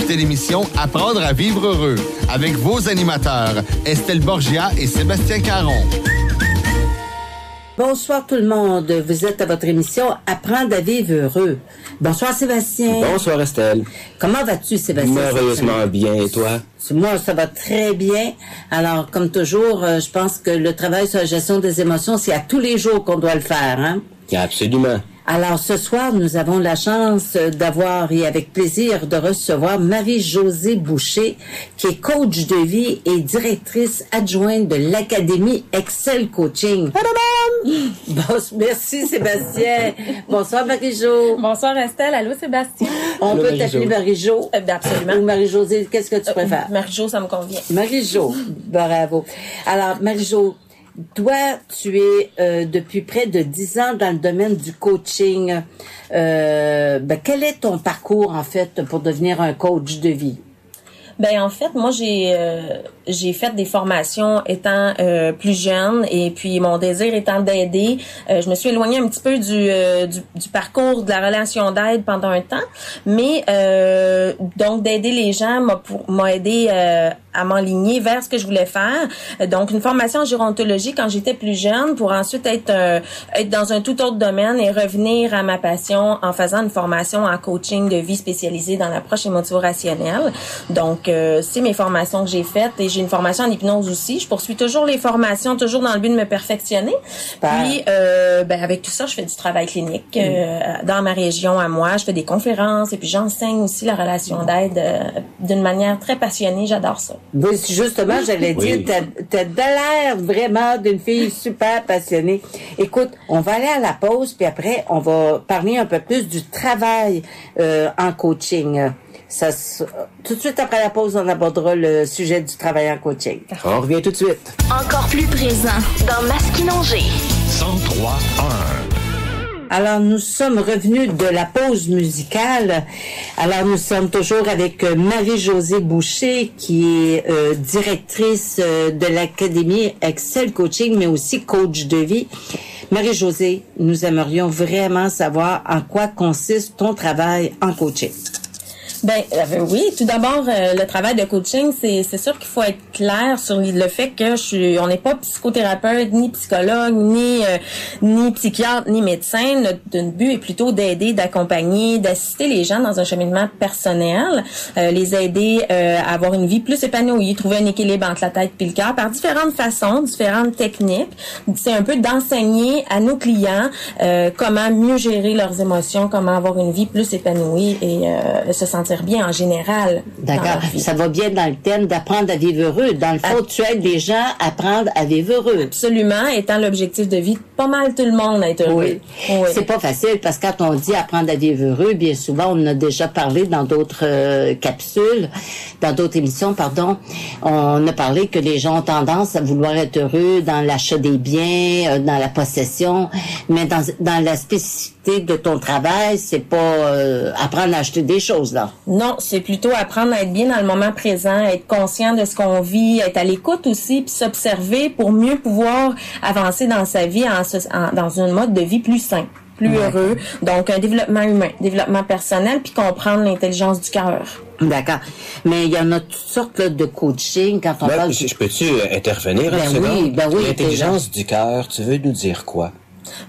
écoutez l'émission Apprendre à vivre heureux avec vos animateurs Estelle Borgia et Sébastien Caron. Bonsoir tout le monde, vous êtes à votre émission Apprendre à vivre heureux. Bonsoir Sébastien. Bonsoir Estelle. Comment vas-tu Sébastien? Merveilleusement bien, et toi? Moi, ça va très bien. Alors, comme toujours, je pense que le travail sur la gestion des émotions, c'est à tous les jours qu'on doit le faire, hein? Absolument. Alors, ce soir, nous avons la chance d'avoir et avec plaisir de recevoir Marie-Josée Boucher, qui est coach de vie et directrice adjointe de l'Académie Excel Coaching. Bon, merci Sébastien. Bonsoir Marie-Jo. Bonsoir Estelle. Allô Sébastien. On peut t'appeler Marie-Jo. Absolument. Ou Marie-Josée, qu'est-ce que tu préfères? Marie-Jo, ça me convient. Marie-Jo, bravo. Alors, Marie-Jo, toi, tu es depuis près de 10 ans dans le domaine du coaching. Quel est ton parcours, en fait, pour devenir un coach de vie? Ben en fait, moi j'ai fait des formations étant plus jeune et puis mon désir étant d'aider. Je me suis éloignée un petit peu du parcours de la relation d'aide pendant un temps, mais donc d'aider les gens m'a aidé à m'enligner vers ce que je voulais faire. Donc une formation en gérontologie quand j'étais plus jeune pour ensuite être dans un tout autre domaine et revenir à ma passion en faisant une formation en coaching de vie spécialisée dans l'approche émotivo-rationnelle. Donc c'est mes formations que j'ai faites et j'ai une formation en hypnose aussi. Je poursuis toujours les formations, toujours dans le but de me perfectionner. Puis, avec tout ça, je fais du travail clinique dans ma région à moi. Je fais des conférences et puis j'enseigne aussi la relation d'aide d'une manière très passionnée. J'adore ça. Oui, justement, j'allais dire, t'as de l'air vraiment d'une fille super passionnée. Écoute, on va aller à la pause puis après, on va parler un peu plus du travail en coaching. Tout de suite après la pause, on abordera le sujet du travail en coaching. On revient tout de suite. Encore plus présent dans Masquinongé. 103.1. Alors, nous sommes revenus de la pause musicale. Alors, nous sommes toujours avec Marie-Josée Boucher, qui est directrice de l'Académie Excel Coaching, mais aussi coach de vie. Marie-Josée, nous aimerions vraiment savoir en quoi consiste ton travail en coaching. Oui, tout d'abord, le travail de coaching, c'est sûr qu'il faut être clair sur le fait que on n'est pas psychothérapeute, ni psychologue, ni psychiatre, ni médecin. Notre but est plutôt d'aider, d'accompagner, d'assister les gens dans un cheminement personnel, les aider à avoir une vie plus épanouie, trouver un équilibre entre la tête et le cœur par différentes façons, différentes techniques. C'est un peu d'enseigner à nos clients comment mieux gérer leurs émotions, comment avoir une vie plus épanouie et se sentir bien en général. D'accord. Ça va bien dans le thème d'apprendre à vivre heureux. Dans le fond, tu aides les gens à apprendre à vivre heureux. Absolument, étant l'objectif de vie de pas mal tout le monde à être heureux. Oui. C'est pas facile parce que quand on dit apprendre à vivre heureux, bien souvent, on en a déjà parlé dans d'autres capsules, dans d'autres émissions, pardon. On a parlé que les gens ont tendance à vouloir être heureux dans l'achat des biens, dans la possession, mais dans la spécificité de ton travail, c'est pas apprendre à acheter des choses, là. Non, c'est plutôt apprendre à être bien dans le moment présent, être conscient de ce qu'on vit, être à l'écoute aussi, puis s'observer pour mieux pouvoir avancer dans sa vie dans un mode de vie plus sain, plus heureux. Donc, un développement humain, développement personnel, puis comprendre l'intelligence du cœur. D'accord. Mais il y en a toutes sortes là, de coaching quand on parle... Je peux-tu intervenir une seconde? Oui. L'intelligence du cœur, tu veux nous dire quoi?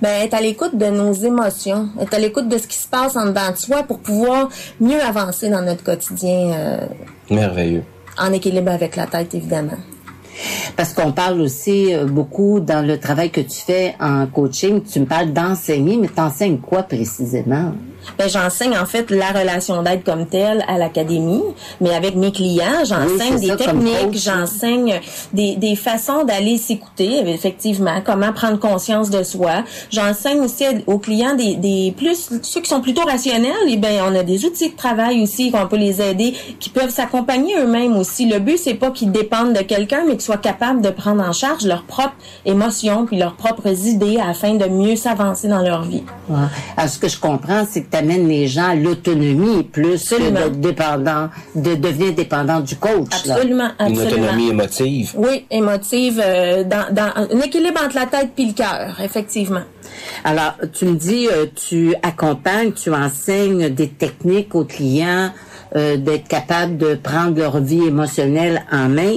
Être à l'écoute de nos émotions, être à l'écoute de ce qui se passe en dedans de soi pour pouvoir mieux avancer dans notre quotidien. Merveilleux. En équilibre avec la tête, évidemment. Parce qu'on parle aussi beaucoup dans le travail que tu fais en coaching, tu me parles d'enseigner, mais t'enseignes quoi précisément? J'enseigne en fait la relation d'aide comme telle à l'académie, mais avec mes clients, j'enseigne des techniques, j'enseigne des façons d'aller s'écouter, effectivement, comment prendre conscience de soi. J'enseigne aussi aux clients des plus ceux qui sont plutôt rationnels, on a des outils de travail aussi qu'on peut les aider, qui peuvent s'accompagner eux-mêmes aussi. Le but c'est pas qu'ils dépendent de quelqu'un, mais qu'ils soient capables de prendre en charge leurs propres émotions puis leurs propres idées afin de mieux s'avancer dans leur vie. Ouais. Alors ce que je comprends, c'est que t'amènes les gens à l'autonomie plus que de devenir dépendant du coach. Absolument. Une autonomie émotive. Oui, émotive, dans un équilibre entre la tête et le cœur, effectivement. Alors, tu me dis, tu accompagnes, tu enseignes des techniques aux clients d'être capable de prendre leur vie émotionnelle en main.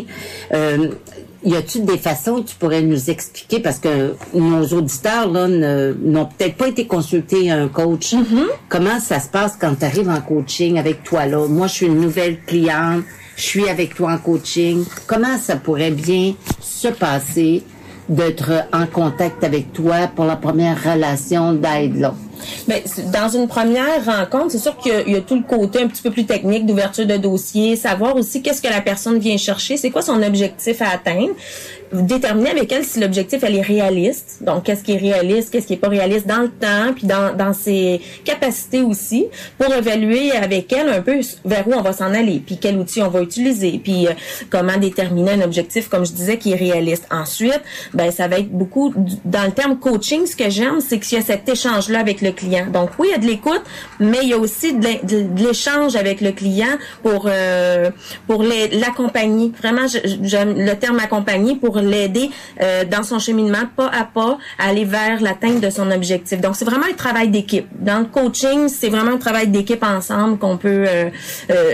Y a-t-il des façons que tu pourrais nous expliquer, parce que nos auditeurs là n'ont peut-être pas été consultés un coach. Comment ça se passe quand tu arrives en coaching avec toi là? Moi, je suis une nouvelle cliente, je suis avec toi en coaching. Comment ça pourrait bien se passer d'être en contact avec toi pour la première relation d'aide là? Ben, dans une première rencontre, c'est sûr qu'il y a tout le côté un petit peu plus technique d'ouverture de dossier, savoir aussi qu'est-ce que la personne vient chercher, c'est quoi son objectif à atteindre, déterminer avec elle si l'objectif elle est réaliste, donc qu'est-ce qui est réaliste, qu'est-ce qui est pas réaliste dans le temps, puis dans ses capacités aussi, pour évaluer avec elle un peu vers où on va s'en aller, puis quel outil on va utiliser, puis comment déterminer un objectif, comme je disais, qui est réaliste. Ensuite, ben ça va être beaucoup dans le terme coaching. Ce que j'aime, c'est qu'il y a cet échange-là avec le client. Donc oui, il y a de l'écoute, mais il y a aussi de l'échange avec le client pour l'accompagner. Vraiment, j'aime le terme accompagner, pour l'aider dans son cheminement pas à pas à aller vers l'atteinte de son objectif. Donc c'est vraiment un travail d'équipe. Dans le coaching, c'est vraiment un travail d'équipe ensemble qu'on peut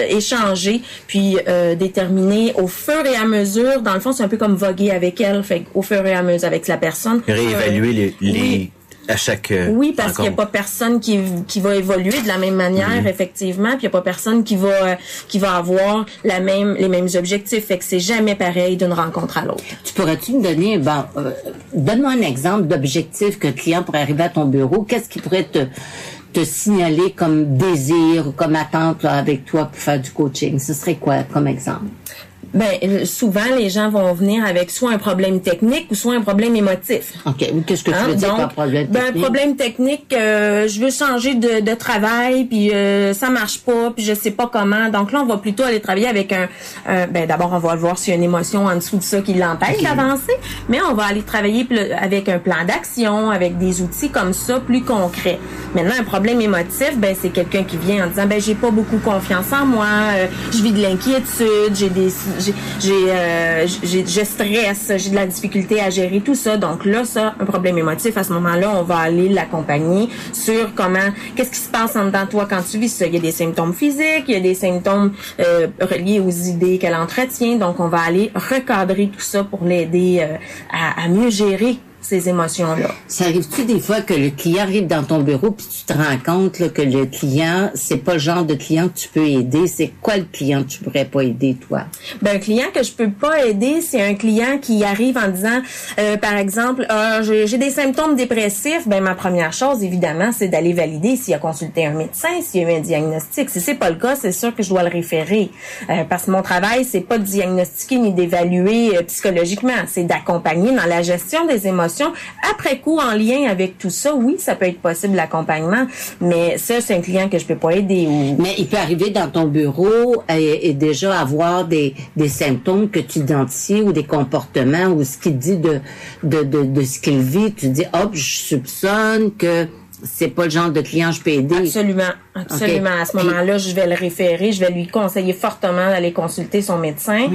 échanger, puis déterminer au fur et à mesure. Dans le fond, c'est un peu comme voguer avec elle, fait au fur et à mesure avec la personne. Réévaluer les à chaque oui, parce qu'il n'y a pas personne qui va évoluer de la même manière, effectivement, puis il n'y a pas personne qui va avoir les mêmes objectifs. Fait que c'est jamais pareil d'une rencontre à l'autre. Tu pourrais-tu me donner, donne-moi un exemple d'objectif que le client pourrait arriver à ton bureau. Qu'est-ce qui pourrait te signaler comme désir ou comme attente là, avec toi pour faire du coaching? Ce serait quoi comme exemple? Ben, souvent, les gens vont venir avec soit un problème technique ou soit un problème émotif. OK. Qu'est-ce que tu veux dire par problème technique? Ben, problème technique, je veux changer de travail, puis ça marche pas, puis je sais pas comment. Donc là, on va plutôt aller travailler avec d'abord, on va voir s'il y a une émotion en dessous de ça qui l'empêche d'avancer, mais on va aller travailler avec un plan d'action, avec des outils comme ça, plus concrets. Maintenant, un problème émotif, ben, c'est quelqu'un qui vient en disant, ben, j'ai pas beaucoup confiance en moi, je vis de l'inquiétude, je stresse, j'ai de la difficulté à gérer tout ça. Donc là, ça, un problème émotif, à ce moment-là, on va aller l'accompagner sur qu'est-ce qui se passe en dedans de toi quand tu vis ça. Il y a des symptômes physiques, il y a des symptômes reliés aux idées qu'elle entretient. Donc, on va aller recadrer tout ça pour l'aider à mieux gérer ces émotions-là. Ça arrive-tu des fois que le client arrive dans ton bureau puis tu te rends compte là, que le client, c'est pas le genre de client que tu peux aider? C'est quoi le client que tu pourrais pas aider, toi? Ben, un client que je peux pas aider, c'est un client qui arrive en disant, par exemple, j'ai des symptômes dépressifs. Ben, ma première chose, évidemment, c'est d'aller valider s'il a consulté un médecin, s'il y a eu un diagnostic. Si c'est pas le cas, c'est sûr que je dois le référer. Parce que mon travail, c'est pas de diagnostiquer ni d'évaluer psychologiquement. C'est d'accompagner dans la gestion des émotions. Après coup, en lien avec tout ça, oui, ça peut être possible l'accompagnement, mais ça, c'est un client que je peux pas aider. Mais il peut arriver dans ton bureau et déjà avoir des symptômes que tu identifies ou des comportements ou ce qu'il dit de ce qu'il vit. Tu dis, hop, je soupçonne que c'est pas le genre de client que je peux aider. Absolument. Okay. À ce moment-là, je vais le référer, je vais lui conseiller fortement d'aller consulter son médecin,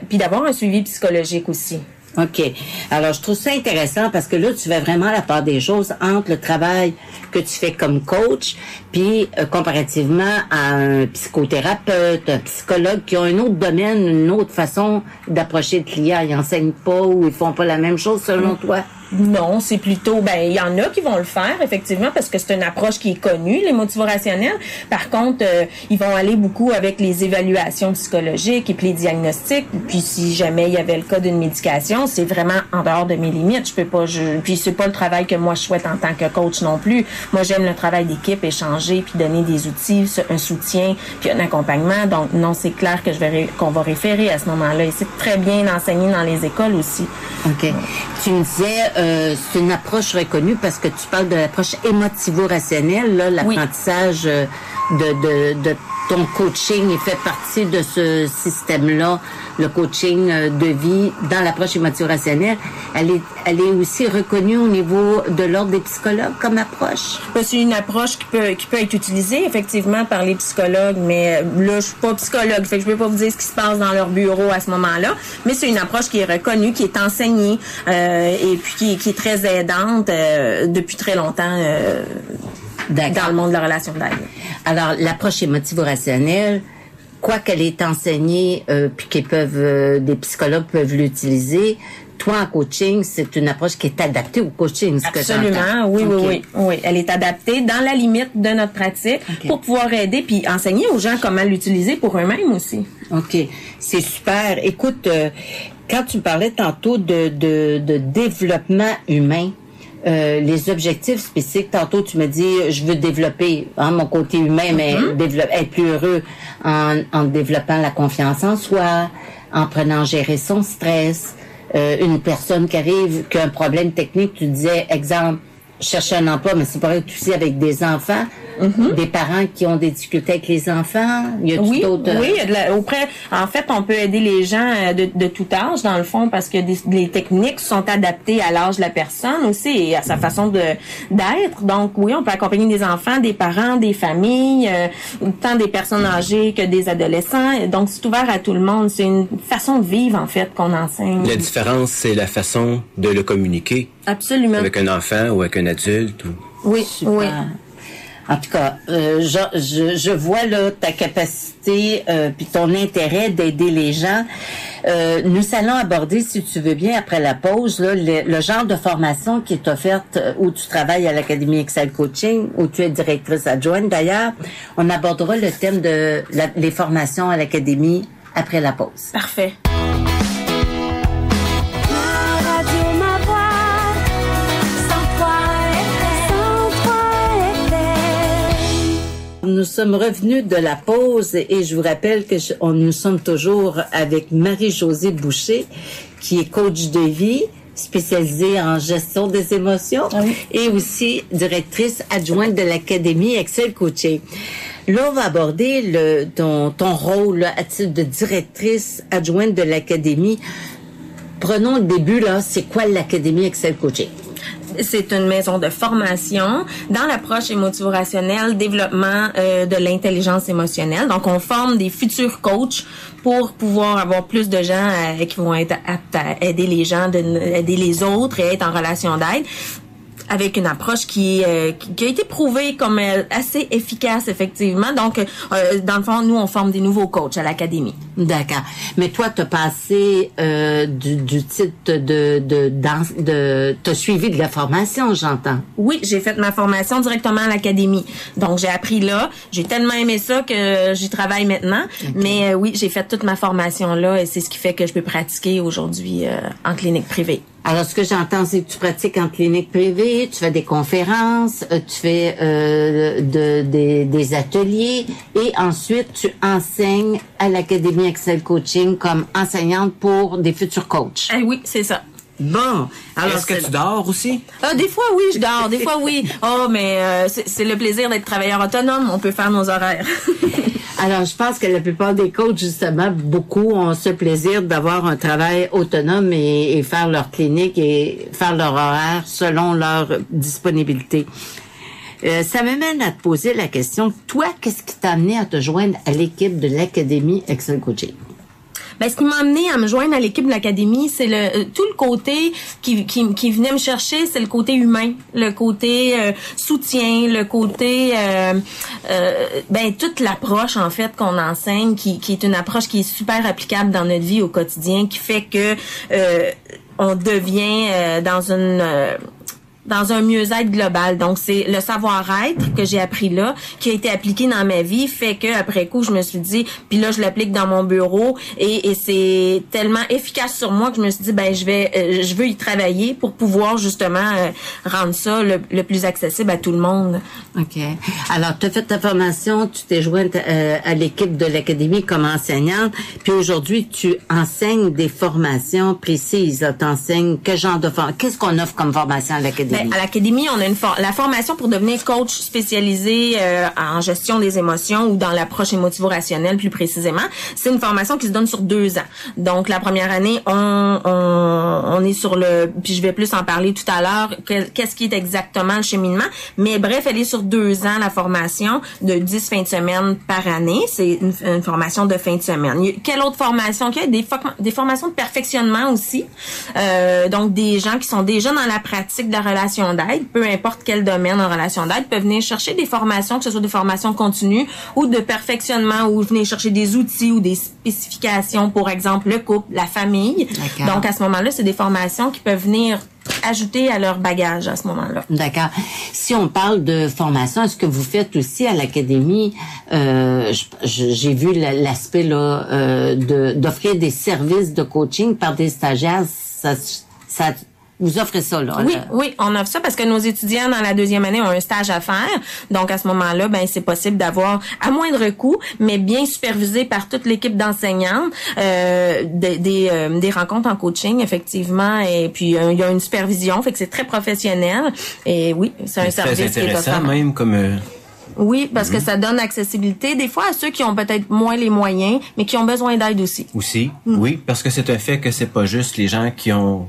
puis d'avoir un suivi psychologique aussi. OK. Alors, je trouve ça intéressant parce que là, tu fais vraiment la part des choses entre le travail que tu fais comme coach puis comparativement à un psychothérapeute, un psychologue qui a un autre domaine, une autre façon d'approcher le client. Ils enseignent pas ou ils font pas la même chose selon toi? Non, c'est plutôt, il y en a qui vont le faire, effectivement, parce que c'est une approche qui est connue, l'émotivo-rationnel. Par contre, ils vont aller beaucoup avec les évaluations psychologiques et puis les diagnostics. Puis si jamais il y avait le cas d'une médication, c'est vraiment en dehors de mes limites. Je peux pas, puis c'est pas le travail que moi je souhaite en tant que coach non plus. Moi, j'aime le travail d'équipe, échanger, puis donner des outils, un soutien, puis un accompagnement. Donc, non, c'est clair que qu'on va référer à ce moment-là. Et c'est très bien enseigné dans les écoles aussi. OK. Tu me disais, c'est une approche reconnue parce que tu parles de l'approche émotivo-rationnelle, là, l'apprentissage de ton coaching fait partie de ce système-là, le coaching de vie dans l'approche émotivo-rationnelle. Elle est aussi reconnue au niveau de l'ordre des psychologues comme approche. C'est une approche qui peut être utilisée effectivement par les psychologues, mais là je suis pas psychologue, fait que je peux pas vous dire ce qui se passe dans leur bureau à ce moment-là, mais c'est une approche qui est reconnue, qui est enseignée et puis qui est très aidante depuis très longtemps. Dans le monde de la relation d'aide. Alors, l'approche émotivo-rationnelle, quoi qu'elle est enseignée, puis des psychologues peuvent l'utiliser, toi, en coaching, c'est une approche qui est adaptée au coaching, ce que j'entends. Absolument, oui. Elle est adaptée dans la limite de notre pratique pour pouvoir aider puis enseigner aux gens comment l'utiliser pour eux-mêmes aussi. OK. C'est super. Écoute, quand tu parlais tantôt de développement humain, les objectifs spécifiques, tantôt tu me dis, je veux développer mon côté humain, mais être plus heureux en développant la confiance en soi, en prenant gérer son stress. Une personne qui arrive, qui a un problème technique, tu disais, exemple, chercher un emploi, mais c'est pareil aussi avec des enfants, des parents qui ont des difficultés avec les enfants. Il y a d'autres... Oui, en fait, on peut aider les gens de tout âge, dans le fond, parce que les techniques sont adaptées à l'âge de la personne aussi et à sa façon d'être. Donc, oui, on peut accompagner des enfants, des parents, des familles, tant des personnes âgées que des adolescents. Donc, c'est ouvert à tout le monde. C'est une façon de vivre, en fait, qu'on enseigne. La différence, c'est la façon de le communiquer. Absolument. Avec un enfant ou avec un adulte. Oui, super. oui. En tout cas, je vois là ta capacité puis ton intérêt d'aider les gens. Nous allons aborder, si tu veux bien, après la pause, là, le genre de formation qui est offerte où tu travailles à l'Académie Excel Coaching, où tu es directrice adjointe d'ailleurs. On abordera le thème de les formations à l'Académie après la pause. Parfait. Nous sommes revenus de la pause et je vous rappelle que nous sommes toujours avec Marie-Josée Boucher, qui est coach de vie, spécialisée en gestion des émotions et aussi directrice adjointe de l'Académie Excel Coaching. Là, on va aborder ton rôle là, à titre de directrice adjointe de l'Académie. Prenons le début, là. C'est quoi l'Académie Excel Coaching? C'est une maison de formation dans l'approche émotivo-rationnelle, développement de l'intelligence émotionnelle. Donc, on forme des futurs coachs pour pouvoir avoir plus de gens qui vont être aptes à aider les gens, aider les autres et être en relation d'aide, avec une approche qui a été prouvée comme assez efficace, effectivement. Donc, dans le fond, nous, on forme des nouveaux coachs à l'Académie. D'accord. Mais toi, t'as passé du titre t'as suivi de la formation, j'entends. Oui, j'ai fait ma formation directement à l'Académie. Donc, j'ai appris là. J'ai tellement aimé ça que j'y travaille maintenant. Okay. Mais oui, j'ai fait toute ma formation là et c'est ce qui fait que je peux pratiquer aujourd'hui en clinique privée. Alors, ce que j'entends, c'est que tu pratiques en clinique privée, tu fais des conférences, tu fais des ateliers et ensuite, tu enseignes à l'Académie Excel Coaching comme enseignante pour des futurs coachs. Oui, c'est ça. Bon. Alors, est-ce que tu dors aussi? Des fois, oui, je dors. Des fois, oui. Mais c'est le plaisir d'être travailleur autonome. On peut faire nos horaires. Alors, je pense que la plupart des coachs, justement, beaucoup ont ce plaisir d'avoir un travail autonome et faire leur clinique et faire leur horaire selon leur disponibilité. Ça m'amène à te poser la question, toi, qu'est-ce qui t'a amené à te joindre à l'équipe de l'Académie Excel Coaching? Ce qui m'a amené à me joindre à l'équipe de l'Académie, c'est tout le côté qui venait me chercher, c'est le côté humain, le côté soutien, le côté toute l'approche en fait qu'on enseigne, qui est une approche qui est super applicable dans notre vie au quotidien, qui fait que on devient dans un mieux-être global. Donc, c'est le savoir-être que j'ai appris là, qui a été appliqué dans ma vie, fait que après coup, je me suis dit, puis là, je l'applique dans mon bureau et c'est tellement efficace sur moi que je me suis dit, je veux y travailler pour pouvoir justement rendre ça le plus accessible à tout le monde. OK. Alors, tu as fait ta formation, tu t'es jointe à l'équipe de l'Académie comme enseignante, puis aujourd'hui, tu enseignes des formations précises. Tu enseignes quel genre de formation? Qu'est-ce qu'on offre comme formation à l'Académie? À l'Académie, on a la formation pour devenir coach spécialisé en gestion des émotions ou dans l'approche émotivo-rationnelle plus précisément. C'est une formation qui se donne sur 2 ans. Donc, la première année, on est sur puis je vais plus en parler tout à l'heure, qu'est-ce qui est exactement le cheminement. Mais bref, elle est sur 2 ans, la formation, de 10 fins de semaine par année. C'est une formation de fin de semaine. Quelle autre formation qu'il y a? Des formations de perfectionnement aussi. Donc, des gens qui sont déjà dans la pratique de la relation relation d'aide, peu importe quel domaine en relation d'aide, peuvent venir chercher des formations, que ce soit des formations continues ou de perfectionnement, ou venir chercher des outils ou des spécifications, pour exemple, le couple, la famille. D'accord. Donc, à ce moment-là, c'est des formations qui peuvent venir ajouter à leur bagage à ce moment-là. D'accord. Si on parle de formation, est-ce que vous faites aussi à l'académie, j'ai vu l'aspect là d'offrir des services de coaching par des stagiaires, ça vous offrez ça, là? Oui, on offre ça parce que nos étudiants dans la 2e année ont un stage à faire. Donc, à ce moment-là, ben, c'est possible d'avoir, à moindre coût, mais bien supervisé par toute l'équipe d'enseignants, des rencontres en coaching, effectivement. Et puis, il y a une supervision, fait que c'est très professionnel. Et oui, c'est un service qui est offert. Même comme... Oui, parce que ça donne accessibilité, des fois, à ceux qui ont peut-être moins les moyens, mais qui ont besoin d'aide aussi. Oui, parce que c'est un fait que c'est pas juste les gens qui ont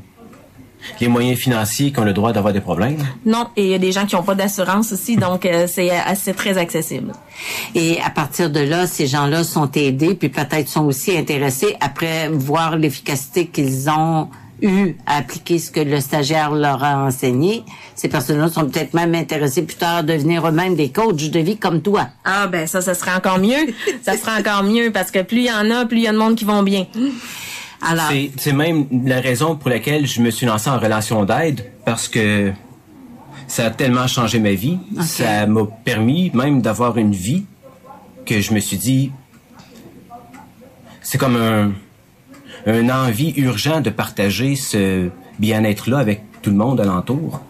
les moyens financiers qui ont le droit d'avoir des problèmes. Non, et il y a des gens qui n'ont pas d'assurance aussi, donc c'est très accessible. Et à partir de là, ces gens-là sont aidés, puis peut-être sont aussi intéressés après voir l'efficacité qu'ils ont eu à appliquer ce que le stagiaire leur a enseigné. Ces personnes-là sont peut-être même intéressées plus tard à devenir eux-mêmes des coachs de vie comme toi. Ah ben ça serait encore mieux. Ça serait encore mieux parce que plus il y en a, plus il y a de monde qui vont bien. Alors, c'est même la raison pour laquelle je me suis lancé en relation d'aide, parce que ça a tellement changé ma vie. Okay. Ça m'a permis même d'avoir une vie que je me suis dit, c'est comme un envie urgent de partager ce bien-être-là avec tout le monde alentour.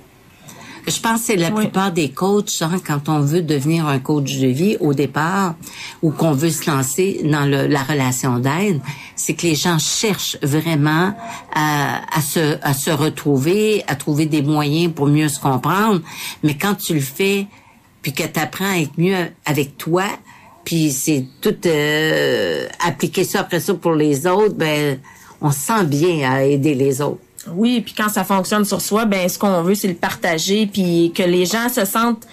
Je pense que c'est la plupart des coachs, quand on veut devenir un coach de vie au départ, ou qu'on veut se lancer dans la relation d'aide, c'est que les gens cherchent vraiment à se retrouver, à trouver des moyens pour mieux se comprendre. Mais quand tu le fais, puis que tu apprends à être mieux avec toi, puis c'est tout appliquer ça après ça pour les autres, ben on se sent bien à aider les autres. Oui, puis quand ça fonctionne sur soi, ben ce qu'on veut, c'est le partager, puis que les gens se sentent,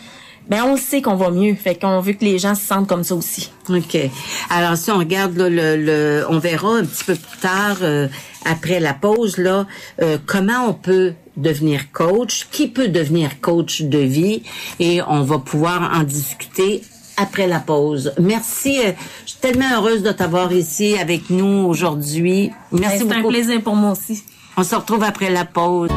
ben on le sait qu'on va mieux, fait qu'on veut que les gens se sentent comme ça aussi. OK. Alors si on regarde là, on verra un petit peu plus tard après la pause là comment on peut devenir coach, qui peut devenir coach de vie, et on va pouvoir en discuter après la pause. Merci. Je suis tellement heureuse de t'avoir ici avec nous aujourd'hui. Merci beaucoup. C'est un plaisir pour moi aussi. On se retrouve après la pause.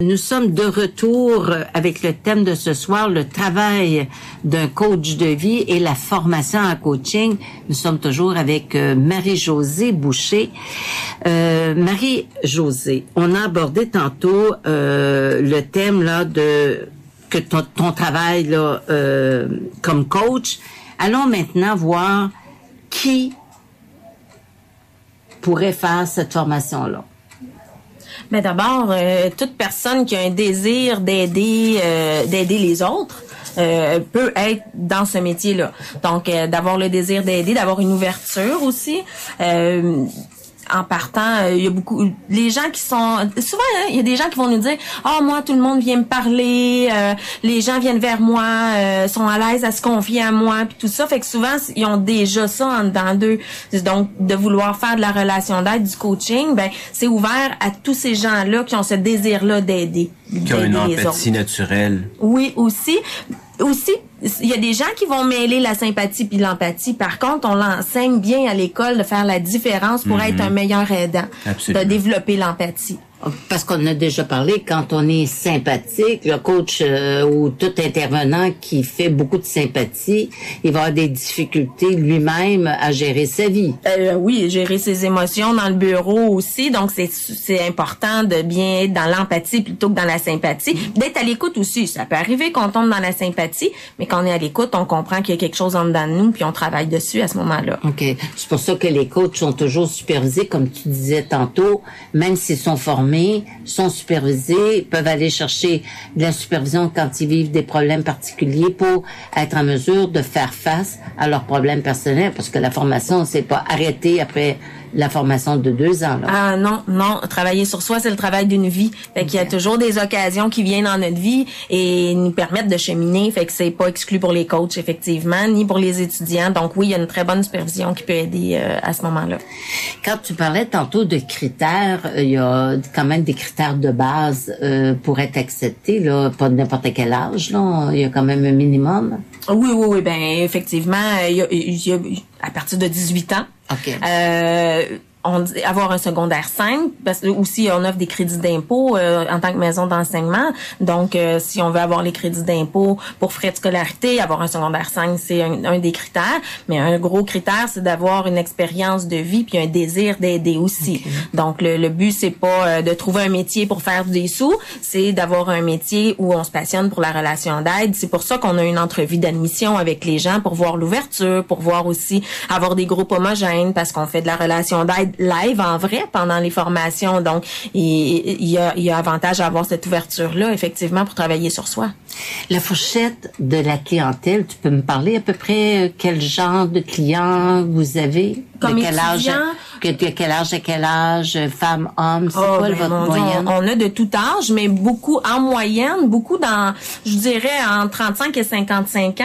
Nous sommes de retour avec le thème de ce soir, le travail d'un coach de vie et la formation en coaching. Nous sommes toujours avec Marie-Josée Boucher. Marie-Josée, on a abordé tantôt le thème là de que ton travail là comme coach. Allons maintenant voir qui pourrait faire cette formation-là. Mais d'abord, toute personne qui a un désir d'aider les autres peut être dans ce métier-là. Donc, d'avoir le désir d'aider, d'avoir une ouverture aussi. En partant, il y a beaucoup les gens qui sont souvent il y a des gens qui vont nous dire moi tout le monde vient me parler, les gens viennent vers moi, sont à l'aise à se confier à moi puis tout ça, fait que souvent ils ont déjà ça en dedans d'eux. Donc de vouloir faire de la relation d'aide, du coaching, ben c'est ouvert à tous ces gens-là qui ont ce désir-là d'aider. Qui ont une empathie naturelle. Oui, aussi, il y a des gens qui vont mêler la sympathie puis l'empathie. Par contre, on l'enseigne bien à l'école de faire la différence pour être un meilleur aidant. Absolument. De développer l'empathie. Parce qu'on a déjà parlé, quand on est sympathique, le coach ou tout intervenant qui fait beaucoup de sympathie, il va avoir des difficultés lui-même à gérer sa vie. Oui, gérer ses émotions dans le bureau aussi. Donc, c'est important de bien être dans l'empathie plutôt que dans la sympathie. D'être à l'écoute aussi. Ça peut arriver qu'on tombe dans la sympathie, mais quand on est à l'écoute, on comprend qu'il y a quelque chose en dedans de nous, puis on travaille dessus à ce moment-là. OK. C'est pour ça que les coachs sont toujours supervisés, comme tu disais tantôt, même s'ils sont formés, sont supervisés, peuvent aller chercher de la supervision quand ils vivent des problèmes particuliers pour être en mesure de faire face à leurs problèmes personnels, parce que la formation, c'est pas arrêter après la formation de 2 ans, là. Ah non, travailler sur soi, c'est le travail d'une vie. Fait qu'il y a toujours des occasions qui viennent dans notre vie et nous permettent de cheminer. Fait que c'est pas exclu pour les coachs, effectivement, ni pour les étudiants. Donc oui, il y a une très bonne supervision qui peut aider à ce moment-là. Quand tu parlais tantôt de critères, il y a quand même des critères de base pour être accepté, là, pas de n'importe quel âge, là. Il y a quand même un minimum. Oui, ben effectivement, il y a à partir de 18 ans. OK. Avoir un secondaire 5, parce que aussi on offre des crédits d'impôt en tant que maison d'enseignement. Donc si on veut avoir les crédits d'impôt pour frais de scolarité, avoir un secondaire 5, c'est un des critères, mais un gros critère, c'est d'avoir une expérience de vie puis un désir d'aider aussi. Okay. Donc le but, c'est pas de trouver un métier pour faire des sous, c'est d'avoir un métier où on se passionne pour la relation d'aide. C'est pour ça qu'on a une entrevue d'admission avec les gens, pour voir l'ouverture, pour voir aussi avoir des groupes homogènes, parce qu'on fait de la relation d'aide live en vrai pendant les formations. Donc, il y a avantage à avoir cette ouverture-là, effectivement, pour travailler sur soi. La fourchette de la clientèle, tu peux me parler à peu près quel genre de clients vous avez? Comme de quel âge à quel âge, femmes, hommes, c'est quoi votre moyenne? On a de tout âge, mais beaucoup dans, je dirais, entre 35 et 55 ans,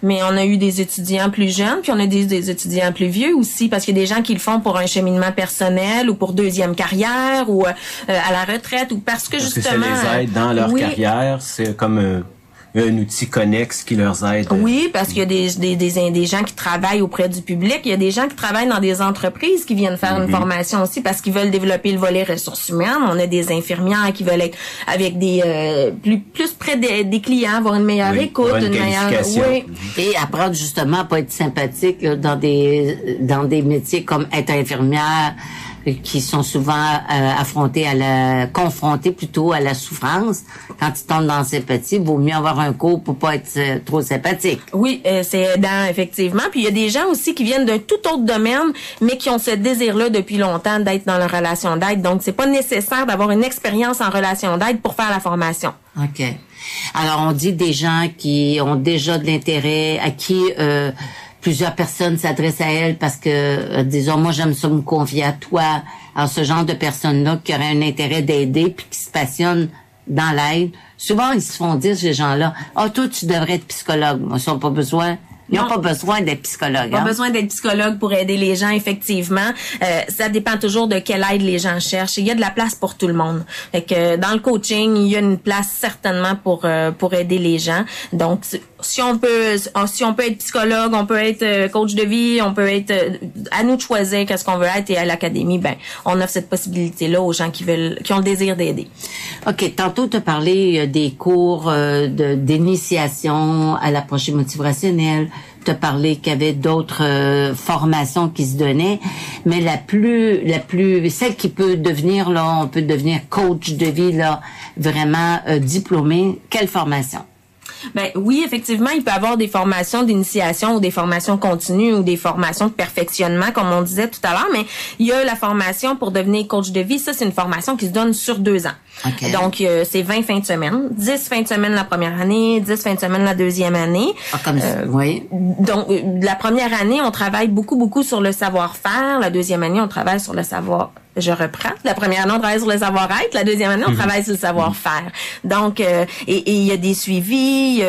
mais on a eu des étudiants plus jeunes, puis on a des étudiants plus vieux aussi, parce qu'il y a des gens qui le font pour un cheminement personnel ou pour deuxième carrière ou à la retraite ou parce que justement... que ça les aide dans leur carrière, c'est comme un outil connexe qui leur aide. Oui, parce qu'il y a des gens qui travaillent auprès du public. Il y a des gens qui travaillent dans des entreprises qui viennent faire une formation aussi parce qu'ils veulent développer le volet ressources humaines. On a des infirmières qui veulent être avec des plus près des clients, avoir une meilleure écoute, une meilleure et apprendre justement à pas être sympathique là, dans des métiers comme être infirmière, qui sont souvent confrontés plutôt à la souffrance. Quand ils tombent dans la sympathie, il vaut mieux avoir un cours pour pas être trop sympathique. Oui, c'est aidant, effectivement. Puis il y a des gens aussi qui viennent d'un tout autre domaine, mais qui ont ce désir-là depuis longtemps d'être dans leur relation d'aide. Donc, c'est pas nécessaire d'avoir une expérience en relation d'aide pour faire la formation. OK. Alors, on dit des gens qui ont déjà de l'intérêt, à qui... plusieurs personnes s'adressent à elle parce que, disons, moi, j'aime ça me confier à toi. Alors, ce genre de personnes-là qui auraient un intérêt d'aider puis qui se passionnent dans l'aide, souvent, ils se font dire, ces gens-là, « Ah, toi, tu devrais être psychologue. » Moi, ils n'ont pas besoin d'être psychologue. Pas besoin d'être psychologue pour aider les gens, effectivement. Ça dépend toujours de quelle aide les gens cherchent. Il y a de la place pour tout le monde. Fait que dans le coaching, il y a une place certainement pour aider les gens. Donc, si on peut être psychologue, on peut être coach de vie, on peut être à nous de choisir qu'est-ce qu'on veut être, et à l'académie, ben, on offre cette possibilité-là aux gens qui ont le désir d'aider. OK. Tantôt, tu as parlé des cours d'initiation à l'approche motivationnelle. Tu as parlé qu'il y avait d'autres formations qui se donnaient, mais celle qui peut devenir, là, on peut devenir coach de vie, là, vraiment diplômé. Quelle formation? Ben oui, effectivement, il peut y avoir des formations d'initiation ou des formations continues ou des formations de perfectionnement, comme on disait tout à l'heure, mais il y a la formation pour devenir coach de vie. Ça, c'est une formation qui se donne sur 2 ans. Okay. Donc, c'est 20 fins de semaine. 10 fins de semaine la première année, 10 fins de semaine la deuxième année. Ah, comme ça, oui. Donc, la première année, on travaille beaucoup sur le savoir-faire. La deuxième année, on travaille sur le savoir... Je reprends. La première année, on travaille sur le savoir-être. La deuxième année, on travaille sur le savoir-faire. Donc, et il y a des suivis.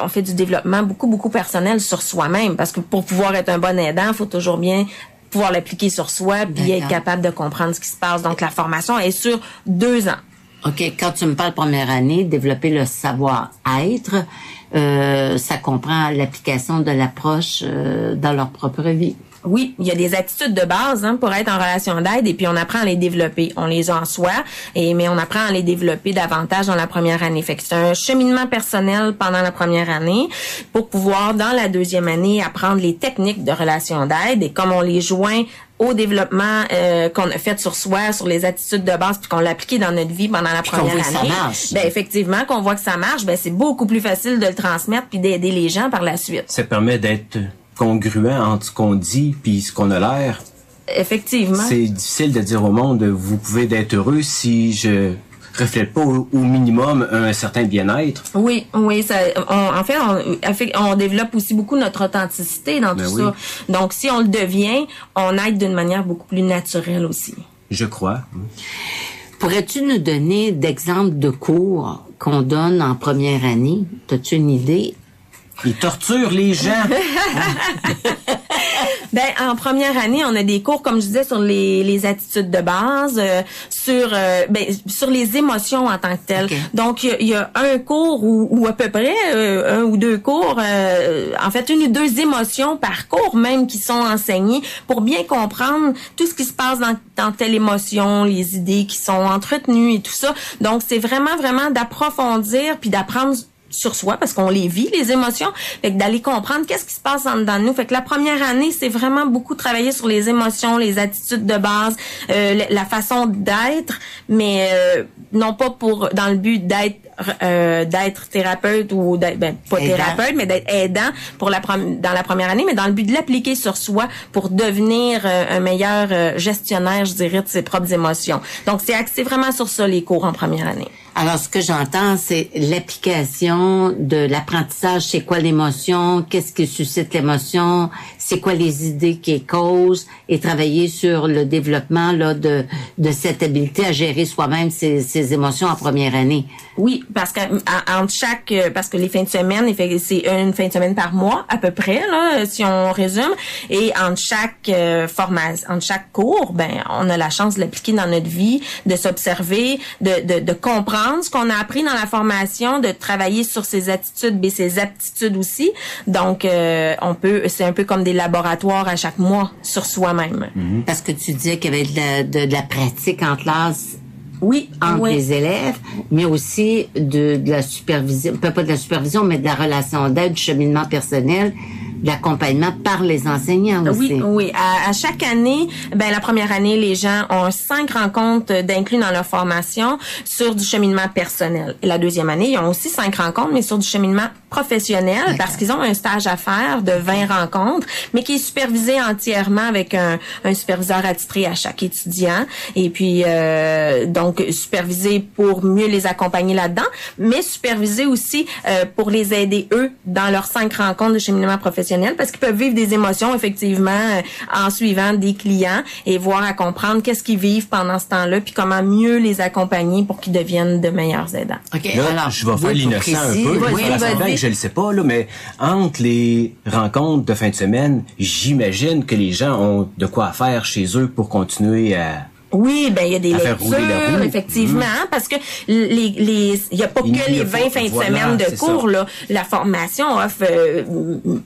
On fait du développement beaucoup personnel sur soi-même. Parce que pour pouvoir être un bon aidant, il faut toujours bien pouvoir l'appliquer sur soi puis être capable de comprendre ce qui se passe. Donc, la formation est sur 2 ans. OK. Quand tu me parles première année, développer le savoir-être, ça comprend l'application de l'approche dans leur propre vie. Oui, il y a des attitudes de base pour être en relation d'aide et puis on apprend à les développer. On les a en soi, mais on apprend à les développer davantage dans la première année. Fait que c'est un cheminement personnel pendant la première année pour pouvoir, dans la deuxième année, apprendre les techniques de relation d'aide et comme on les joint au développement qu'on a fait sur soi, sur les attitudes de base, puis qu'on l'a appliqué dans notre vie pendant la première année. Ben effectivement, qu'on voit que ça marche, ben c'est beaucoup plus facile de le transmettre puis d'aider les gens par la suite. Ça permet d'être congruent entre ce qu'on dit puis ce qu'on a l'air. Effectivement. C'est difficile de dire au monde, vous pouvez être heureux si je reflète pas au minimum un certain bien-être. Oui, on développe aussi beaucoup notre authenticité dans tout ça. Donc, si on le devient, on aide d'une manière beaucoup plus naturelle aussi. Je crois. Pourrais-tu nous donner d'exemples de cours qu'on donne en première année? As-tu une idée? Ils torturent les gens. Ben, en première année, on a des cours, comme je disais, sur les attitudes de base, sur les émotions en tant que telles. Okay. Donc, il y a un cours ou à peu près un ou deux cours, en fait, une ou deux émotions par cours même qui sont enseignées pour bien comprendre tout ce qui se passe dans telle émotion, les idées qui sont entretenues et tout ça. Donc, c'est vraiment d'approfondir puis d'apprendre sur soi, parce qu'on les vit, les émotions, fait que d'aller comprendre qu'est-ce qui se passe en dedans de nous. Fait que la première année, c'est vraiment beaucoup travailler sur les émotions, les attitudes de base, la façon d'être, mais non pas dans le but d'être thérapeute ou d'être pas aidant. Thérapeute, mais d'être aidant dans la première année, mais dans le but de l'appliquer sur soi pour devenir un meilleur gestionnaire, je dirais, de ses propres émotions. Donc, c'est axé vraiment sur ça, les cours en première année. Alors, ce que j'entends, c'est l'application de l'apprentissage. C'est quoi l'émotion? Qu'est-ce qui suscite l'émotion? C'est quoi les idées qui causent? Et travailler sur le développement là de cette habileté à gérer soi-même ses émotions en première année. Oui, parce que parce que les fins de semaine, c'est une fin de semaine par mois à peu près là, si on résume. Et entre chaque entre chaque cours, on a la chance de l'appliquer dans notre vie, de s'observer, de comprendre ce qu'on a appris dans la formation, de travailler sur ses attitudes et ses aptitudes aussi. Donc, c'est un peu comme des laboratoires à chaque mois sur soi-même. Mm-hmm. Parce que tu disais qu'il y avait de la pratique en classe. Oui, entre les élèves, mais aussi de la supervision, pas de la supervision, mais de la relation d'aide, du cheminement personnel, de l'accompagnement par les enseignants aussi. Oui. À chaque année, la première année, les gens ont 5 rencontres d'inclus dans leur formation sur du cheminement personnel. Et la deuxième année, ils ont aussi 5 rencontres, mais sur du cheminement professionnel, parce qu'ils ont un stage à faire de 20 rencontres, mais qui est supervisé entièrement avec un superviseur attitré à chaque étudiant. Et puis, donc, supervisé pour mieux les accompagner là-dedans, mais supervisé aussi pour les aider, eux, dans leurs 5 rencontres de cheminement professionnel, parce qu'ils peuvent vivre des émotions, effectivement, en suivant des clients et voir à comprendre qu'est-ce qu'ils vivent pendant ce temps-là, puis comment mieux les accompagner pour qu'ils deviennent de meilleurs aidants. Okay. Là, alors, je vais faire l'innocent un peu. Je le sais pas, là, mais entre les rencontres de fin de semaine, j'imagine que les gens ont de quoi faire chez eux pour continuer à... Oui, il y a des lectures, effectivement, parce que il y a pas que les 20 fins de semaine de cours, là. La formation offre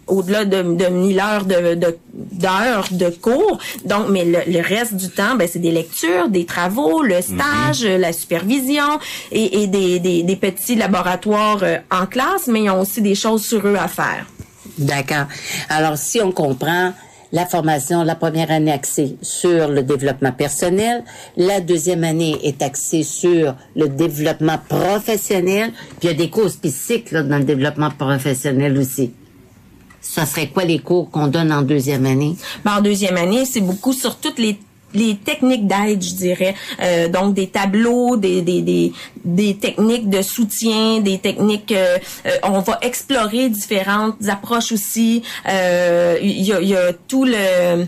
au-delà de 1000 heures d'heures de cours. Donc, mais le reste du temps, c'est des lectures, des travaux, le stage, la supervision et des petits laboratoires en classe, mais ils ont aussi des choses sur eux à faire. D'accord. Alors, si on comprend, la formation, la première année axée sur le développement personnel. La deuxième année est axée sur le développement professionnel. Puis il y a des cours spécifiques là, dans le développement professionnel aussi. Ça serait quoi les cours qu'on donne en deuxième année? En deuxième année, c'est beaucoup sur toutes les techniques d'aide, je dirais. Donc des tableaux, des techniques de soutien, des techniques on va explorer différentes approches aussi. Il y a tout le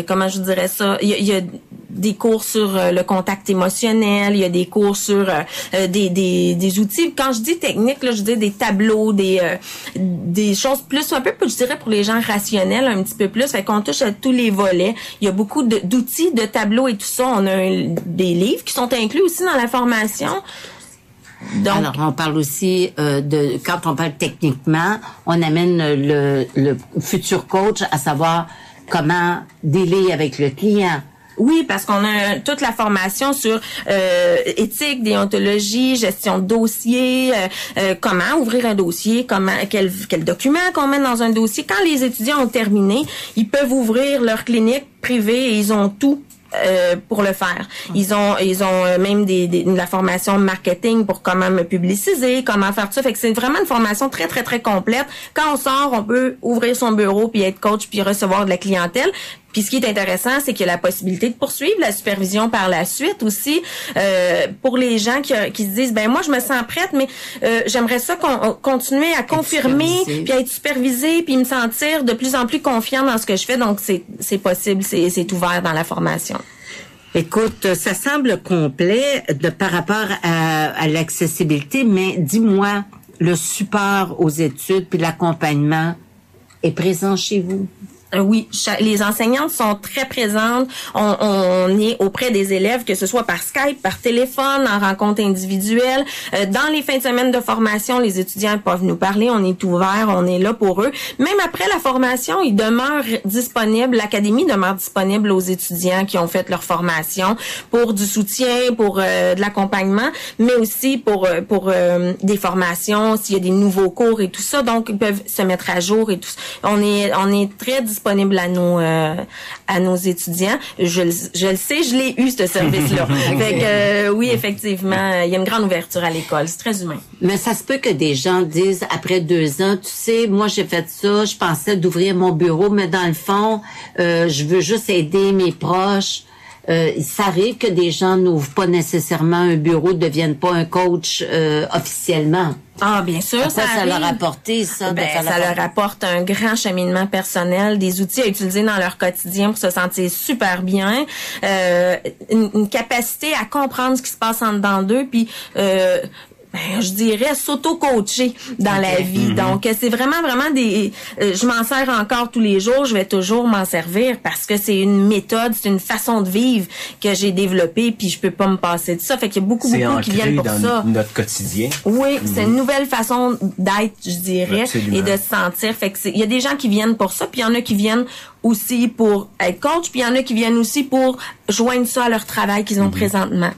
comment je dirais ça, il y a des cours sur le contact émotionnel, il y a des cours sur des outils. Quand je dis technique, là, je dis des tableaux, des choses plus un peu, je dirais, pour les gens rationnels un petit peu plus. Fait qu'on touche à tous les volets. Il y a beaucoup d'outils, de tableaux et tout ça. On a des livres qui sont inclus aussi dans la formation. Donc, alors, on parle aussi quand on parle techniquement, on amène le futur coach à savoir comment dealer avec le client. Oui, parce qu'on a toute la formation sur éthique, déontologie, gestion de dossier, comment ouvrir un dossier, quel document qu'on met dans un dossier. Quand les étudiants ont terminé, ils peuvent ouvrir leur clinique privée et ils ont tout pour le faire. Ils ont même de la formation marketing pour comment me publiciser, comment faire tout ça. Fait que c'est vraiment une formation très, très, très complète. Quand on sort, on peut ouvrir son bureau puis être coach puis recevoir de la clientèle. Puis ce qui est intéressant, c'est qu'il y a la possibilité de poursuivre la supervision par la suite aussi pour les gens qui se disent ben moi je me sens prête, mais j'aimerais ça continuer à confirmer, puis à être supervisée, puis me sentir de plus en plus confiant dans ce que je fais. Donc c'est possible, c'est ouvert dans la formation. Écoute, ça semble complet par rapport à l'accessibilité, mais dis-moi, le support aux études puis l'accompagnement est présent chez vous? Oui, les enseignantes sont très présentes. On est auprès des élèves, que ce soit par Skype, par téléphone, en rencontre individuelle. Dans les fins de semaine de formation, les étudiants peuvent nous parler. On est ouvert, on est là pour eux. Même après la formation, ils demeurent disponibles. L'académie demeure disponible aux étudiants qui ont fait leur formation pour du soutien, pour de l'accompagnement, mais aussi pour des formations, s'il y a des nouveaux cours et tout ça. Donc, ils peuvent se mettre à jour et tout ça. On est très disponible à nos étudiants. Je le sais, je l'ai eu, ce service-là. Fait que, oui, effectivement, il y a une grande ouverture à l'école. C'est très humain. Mais ça se peut que des gens disent, après 2 ans, tu sais, moi, j'ai fait ça, je pensais d'ouvrir mon bureau, mais dans le fond, je veux juste aider mes proches. Ça arrive que des gens n'ouvrent pas nécessairement un bureau, deviennent pas un coach officiellement. Ah, bien sûr, ça leur a apporté ça. Ça leur apporte un grand cheminement personnel, des outils à utiliser dans leur quotidien pour se sentir super bien, une capacité à comprendre ce qui se passe en dedans d'eux, puis je dirais s'auto-coacher dans la vie. Donc, c'est vraiment des... je m'en sers encore tous les jours. Je vais toujours m'en servir parce que c'est une méthode, c'est une façon de vivre que j'ai développée, puis je peux pas me passer de ça. Fait qu'il y a beaucoup qui viennent pour ça. C'est dans notre quotidien. Oui, c'est une nouvelle façon d'être, je dirais, et de se sentir. Fait que il y a des gens qui viennent pour ça, puis il y en a qui viennent aussi pour être coach, puis il y en a qui viennent aussi pour joindre ça à leur travail qu'ils ont présentement.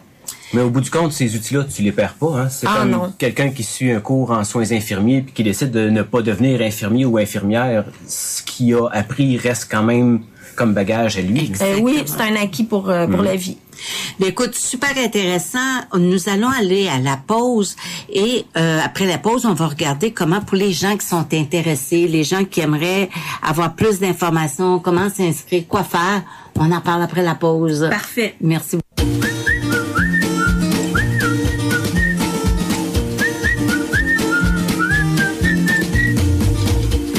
Mais au bout du compte, ces outils-là, tu les perds pas. Hein? C'est comme quelqu'un qui suit un cours en soins infirmiers puis qui décide de ne pas devenir infirmier ou infirmière. Ce qu'il a appris reste quand même comme bagage à lui. Oui, c'est un acquis pour la vie. Mais écoute, super intéressant. Nous allons aller à la pause et après la pause, on va regarder comment pour les gens qui sont intéressés, les gens qui aimeraient avoir plus d'informations, comment s'inscrire, quoi faire. On en parle après la pause. Parfait. Merci beaucoup.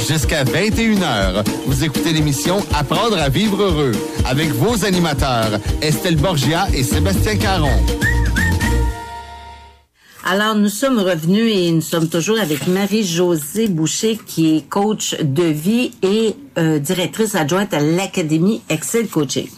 Jusqu'à 21h, vous écoutez l'émission Apprendre à vivre heureux avec vos animateurs Estelle Borgia et Sébastien Caron. Alors, nous sommes revenus et nous sommes toujours avec Marie-Josée Boucher, qui est coach de vie et directrice adjointe à l'Académie Excel Coaching.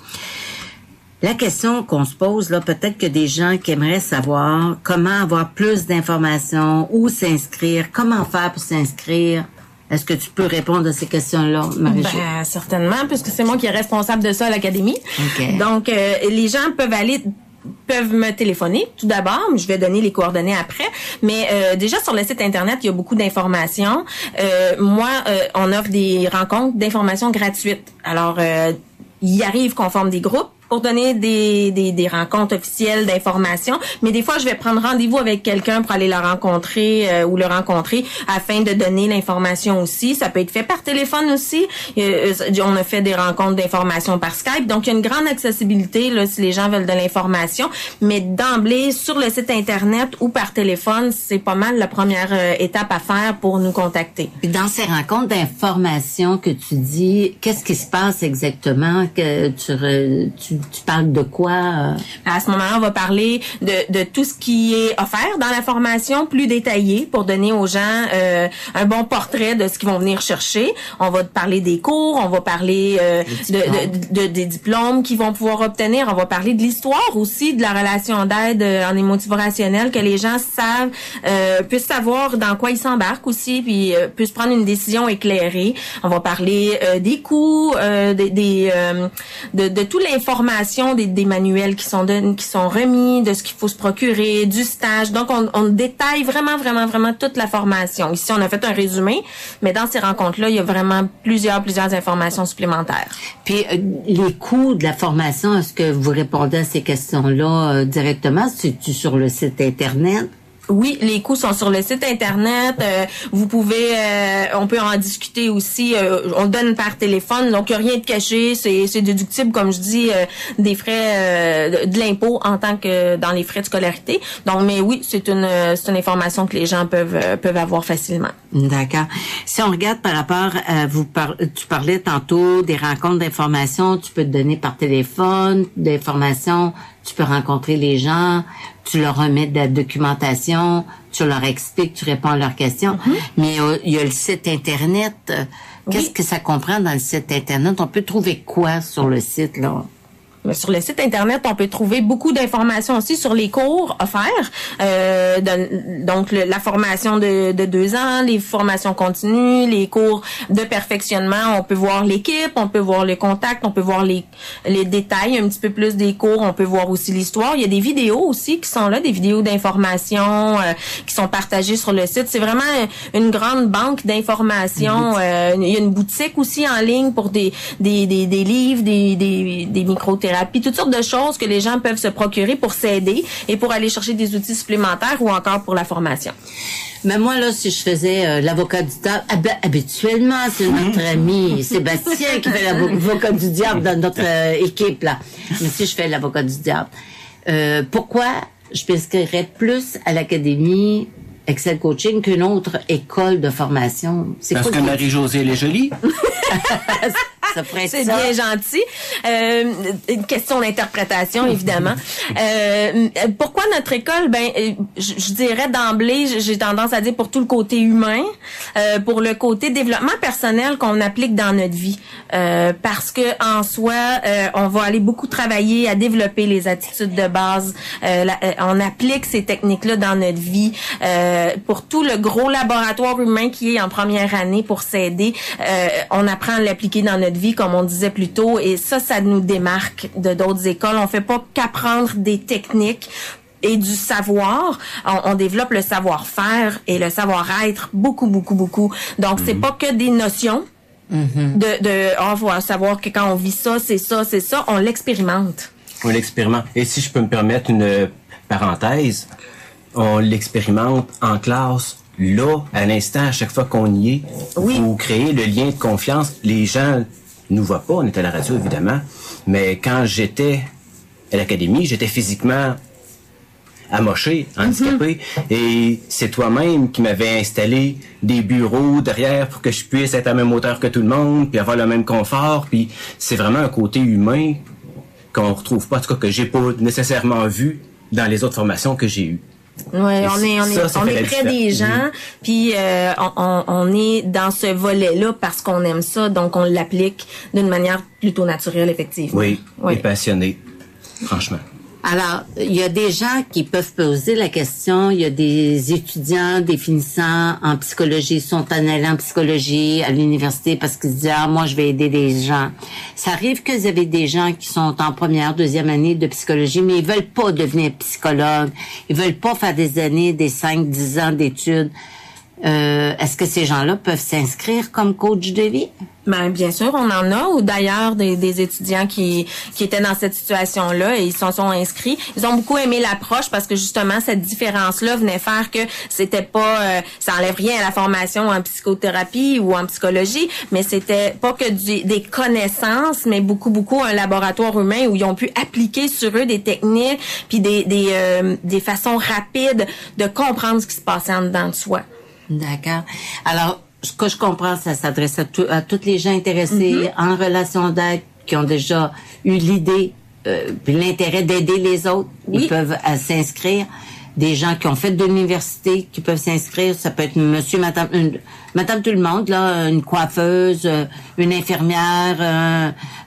La question qu'on se pose, là, peut-être que des gens qui aimeraient savoir comment avoir plus d'informations, où s'inscrire, comment faire pour s'inscrire. Est-ce que tu peux répondre à ces questions-là, Marie-Jo? Certainement, puisque c'est moi qui est responsable de ça à l'Académie. Okay. Donc, les gens peuvent me téléphoner tout d'abord, mais je vais donner les coordonnées après. Mais déjà sur le site internet, il y a beaucoup d'informations. On offre des rencontres d'informations gratuites. Alors, il arrive qu'on forme des groupes pour donner des rencontres officielles d'information, mais des fois je vais prendre rendez-vous avec quelqu'un pour aller la rencontrer ou le rencontrer afin de donner l'information aussi. Ça peut être fait par téléphone aussi. On a fait des rencontres d'information par Skype, donc il y a une grande accessibilité là si les gens veulent de l'information, mais d'emblée sur le site internet ou par téléphone, c'est pas mal la première étape à faire pour nous contacter. Puis dans ces rencontres d'information que tu dis, qu'est-ce qui se passe exactement que tu parles de quoi? À ce moment-là, on va parler de tout ce qui est offert dans la formation, plus détaillé, pour donner aux gens un bon portrait de ce qu'ils vont venir chercher. On va parler des cours, on va parler des diplômes qu'ils vont pouvoir obtenir. On va parler de l'histoire aussi, de la relation d'aide en émotivo-relationnel, que les gens savent, puissent savoir dans quoi ils s'embarquent aussi, puis puissent prendre une décision éclairée. On va parler des coûts, de toute l'information, des manuels qui sont remis, de ce qu'il faut se procurer, du stage. Donc, on détaille vraiment toute la formation. Ici, on a fait un résumé, mais dans ces rencontres-là, il y a vraiment plusieurs informations supplémentaires. Puis, les coûts de la formation, est-ce que vous répondez à ces questions-là directement? C'est-tu sur le site Internet? Oui, les coûts sont sur le site internet. Vous pouvez, on peut en discuter aussi. On donne par téléphone, donc il n'y a rien de caché. C'est déductible, comme je dis, des frais de l'impôt en tant que dans les frais de scolarité. Donc, mais oui, c'est une information que les gens peuvent avoir facilement. D'accord. Si on regarde par rapport à tu parlais tantôt des rencontres d'information, tu peux te donner par téléphone, d'informations, tu peux rencontrer les gens, tu leur remets de la documentation, tu leur expliques, tu réponds à leurs questions. Mais il y a le site Internet. Qu'est-ce que ça comprend dans le site Internet? On peut trouver quoi sur le site, là? Sur le site Internet, on peut trouver beaucoup d'informations aussi sur les cours offerts. Donc, la formation de 2 ans, les formations continues, les cours de perfectionnement. On peut voir l'équipe, on peut voir le contact, on peut voir les détails un petit peu plus des cours. On peut voir aussi l'histoire. Il y a des vidéos aussi qui sont là, des vidéos d'informations qui sont partagées sur le site. C'est vraiment une grande banque d'informations. Il y a une boutique aussi en ligne pour des livres, des microthérapies, toutes sortes de choses que les gens peuvent se procurer pour s'aider et pour aller chercher des outils supplémentaires ou encore pour la formation. Mais moi, là, si je faisais l'avocat du diable, habituellement, c'est notre ami Sébastien qui fait l'avocat du diable dans notre équipe, là. Mais si je fais l'avocat du diable, pourquoi je m'inscrirais plus à l'Académie Excel Coaching qu'une autre école de formation? Parce que Marie-Josée, elle est jolie. C'est bien gentil. Une question d'interprétation, évidemment. Pourquoi notre école? Je dirais d'emblée, j'ai tendance à dire pour tout le côté humain, pour le côté développement personnel qu'on applique dans notre vie. Parce que en soi, on va aller beaucoup travailler à développer les attitudes de base. On applique ces techniques-là dans notre vie. Pour tout le gros laboratoire humain qui est en première année pour s'aider, on apprend à l'appliquer dans notre vie, comme on disait plus tôt, et ça nous démarque de d'autres écoles. On fait pas qu'apprendre des techniques et du savoir, on développe le savoir-faire et le savoir-être beaucoup. Donc, c'est pas que des notions on va savoir que quand on vit ça, c'est ça, on l'expérimente. On l'expérimente. Et si je peux me permettre une parenthèse, on l'expérimente en classe, là, à l'instant, à chaque fois qu'on y est, pour créer le lien de confiance. Les gens nous voient pas, on est à la radio, évidemment, mais quand j'étais à l'académie, j'étais physiquement amoché, handicapé, et c'est toi-même qui m'avais installé des bureaux derrière pour que je puisse être à la même hauteur que tout le monde, puis avoir le même confort, puis c'est vraiment un côté humain qu'on retrouve pas, en tout cas que j'ai pas nécessairement vu dans les autres formations que j'ai eues. Oui, on est près des gens, puis on est dans ce volet-là parce qu'on aime ça, donc on l'applique d'une manière plutôt naturelle, effectivement. Oui. Et passionné, franchement. Alors, il y a des gens qui peuvent poser la question, il y a des étudiants, des finissants en psychologie, sont en allant en psychologie à l'université parce qu'ils se disent « moi, je vais aider les gens ». Ça arrive que vous avez des gens qui sont en première, deuxième année de psychologie, mais ils veulent pas devenir psychologues, ils veulent pas faire des années, des 5-10 ans d'études. Est-ce que ces gens-là peuvent s'inscrire comme coach de vie? Ben, bien sûr, on en a, ou d'ailleurs des étudiants qui étaient dans cette situation-là et ils s'en sont inscrits. Ils ont beaucoup aimé l'approche parce que justement cette différence-là venait faire que c'était pas, ça enlève rien à la formation en psychothérapie ou en psychologie, mais c'était pas que des connaissances, mais beaucoup un laboratoire humain où ils ont pu appliquer sur eux des techniques puis des façons rapides de comprendre ce qui se passait en dedans de soi. D'accord. Alors, ce que je comprends, ça s'adresse à tous les gens intéressés en relation d'aide, qui ont déjà eu l'idée, puis l'intérêt d'aider les autres. Ils peuvent s'inscrire. Des gens qui ont fait de l'université, qui peuvent s'inscrire. Ça peut être monsieur, madame tout le monde, là, une coiffeuse, une infirmière,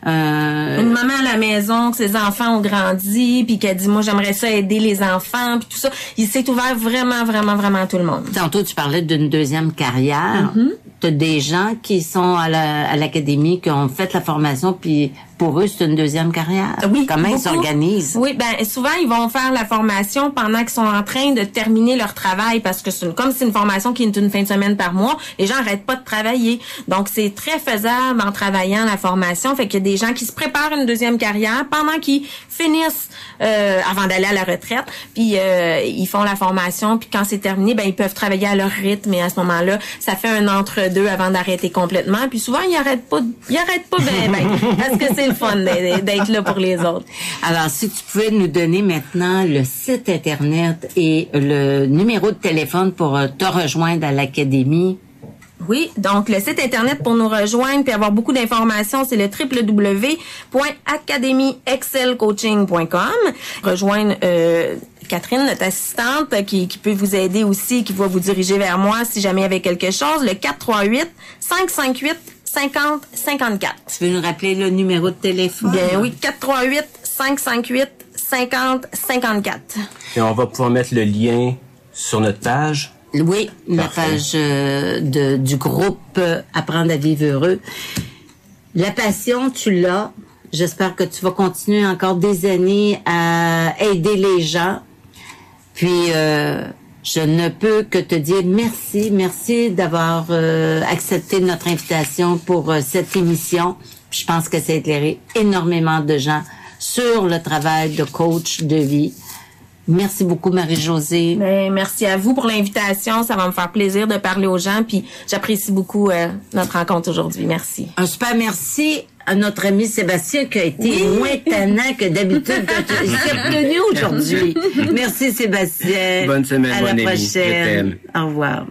une maman à la maison, que ses enfants ont grandi, puis qui a dit, moi, j'aimerais ça aider les enfants, puis tout ça. Il s'est ouvert vraiment à tout le monde. Tantôt, tu parlais d'une deuxième carrière. T'as des gens qui sont à l'académie, qui ont fait la formation, puis pour eux, c'est une deuxième carrière. Oui, comment beaucoup. ils s'organisent? Oui, ben souvent ils vont faire la formation pendant qu'ils sont en train de terminer leur travail parce que comme c'est une formation qui est une fin de semaine par mois, les gens n'arrêtent pas de travailler. Donc c'est très faisable en travaillant la formation. Fait qu'il y a des gens qui se préparent une deuxième carrière pendant qu'ils finissent avant d'aller à la retraite. Puis ils font la formation. Puis quand c'est terminé, ben ils peuvent travailler à leur rythme. Et à ce moment-là, ça fait un entre-deux avant d'arrêter complètement. Puis souvent ils arrêtent pas ben, parce que c'est le fun d'être là pour les autres. Alors, si tu pouvais nous donner maintenant le site Internet et le numéro de téléphone pour te rejoindre à l'Académie. Oui, donc le site Internet pour nous rejoindre et avoir beaucoup d'informations, c'est le www.academyexcelcoaching.com. Rejoindre Catherine, notre assistante, qui peut vous aider aussi, qui va vous diriger vers moi si jamais il y avait quelque chose. Le 438-558-50-54. Tu veux nous rappeler le numéro de téléphone? Bien oui, 438-558-50-54. Et on va pouvoir mettre le lien sur notre page. Oui, la page du groupe Apprendre à vivre heureux. La passion, tu l'as. J'espère que tu vas continuer encore des années à aider les gens. Puis, je ne peux que te dire merci. Merci d'avoir accepté notre invitation pour cette émission. Je pense que ça a éclairé énormément de gens sur le travail de coach de vie. Merci beaucoup, Marie-Josée. Ben, merci à vous pour l'invitation. Ça va me faire plaisir de parler aux gens. Puis j'apprécie beaucoup notre rencontre aujourd'hui. Merci. Un super merci à notre ami Sébastien qui a été moins tannant que d'habitude quand il s'est retenu aujourd'hui. Merci, Sébastien. Bonne semaine, à bonne la nuit. Je prochaine. t'aime. Au revoir.